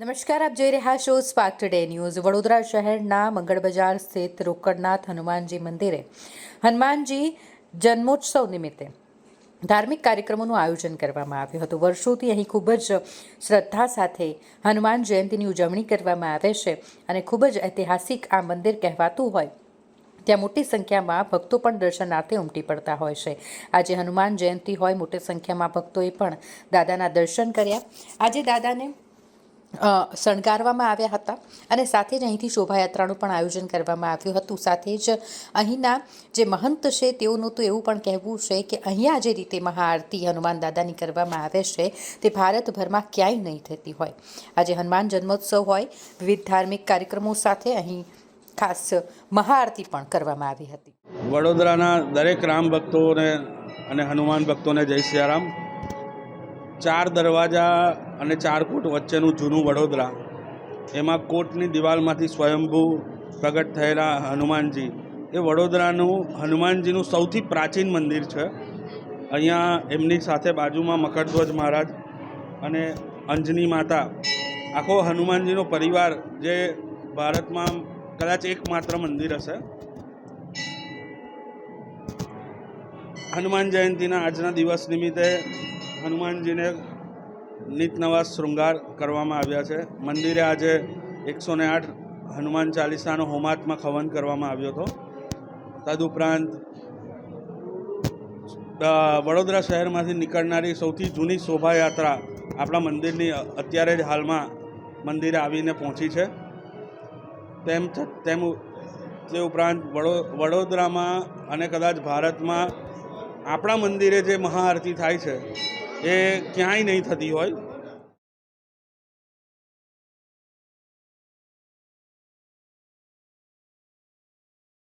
નમસ્કાર, આપ જોઈ રહ્યા છો સ્પાર્ક ટુડે ન્યૂઝ। વડોદરા શહેરના મંગળ બજાર સ્થિત રોકડનાથ હનુમાનજી મંદિરે હનુમાનજી જન્મોત્સવ નિમિત્તે ધાર્મિક કાર્યક્રમોનું આયોજન કરવામાં આવ્યું હતું। વર્ષોથી અહીં ખૂબ જ શ્રદ્ધા સાથે હનુમાન જયંતીની ઉજવણી કરવામાં આવે છે અને ખૂબ જ ઐતિહાસિક આ મંદિર કહેવાતું હોય ત્યાં મોટી સંખ્યામાં ભક્તો પણ દર્શનાર્થે ઉમટી પડતા હોય છે। આજે હનુમાન જયંતી હોય, મોટી સંખ્યામાં ભક્તોએ પણ દાદાના દર્શન કર્યા। આજે દાદાને શણગારવામાં આવ્યા હતા અને સાથે જ અહીંથી શોભાયાત્રાનું પણ આયોજન કરવામાં આવ્યું હતું। સાથે જ અહીંના જે મહંત છે તેઓનું તો એવું પણ કહેવું છે કે અહીંયા જે રીતે મહાઆરતી હનુમાન દાદાની કરવામાં આવે છે તે ભારતભરમાં ક્યાંય નહીં થતી હોય। આજે હનુમાન જન્મોત્સવ હોય, વિવિધ ધાર્મિક કાર્યક્રમો સાથે અહીં ખાસ મહાઆરતી પણ કરવામાં આવી હતી। વડોદરાના દરેક રામ ભક્તોને અને હનુમાન ભક્તોને જય સિયારામ। 4 દરવાજા અને 4 કોટ વચ્ચેનું જૂનું વડોદરા, એમાં કોટની દિવાલમાંથી સ્વયંભૂ પ્રગટ થયેલા હનુમાનજી, એ વડોદરાનું હનુમાનજીનું સૌથી પ્રાચીન મંદિર છે। અહીંયા એમની સાથે બાજુમાં મકરધ્વજ મહારાજ અને અંજની માતા, આખો હનુમાનજીનો પરિવાર જે ભારતમાં કદાચ એકમાત્ર મંદિર હશે। હનુમાન જયંતીના આજના દિવસ નિમિત્તે હનુમાનજીને નિત નવા શૃંગાર કરવામાં આવ્યા છે। મંદિરે આજે 108 હનુમાન ચાલીસાનો હોમાત્મક હવન કરવામાં આવ્યો હતો। તદુપરાંત વડોદરા શહેરમાંથી નીકળનારી સૌથી જૂની શોભાયાત્રા આપણા મંદિરની અત્યારે જ હાલમાં મંદિરે આવીને પહોંચી છે। તે ઉપરાંત વડોદરામાં અને કદાચ ભારતમાં આપણા મંદિરે જે મહાઆરતી થાય છે એ ક્યાંય નહીં થતી હોય।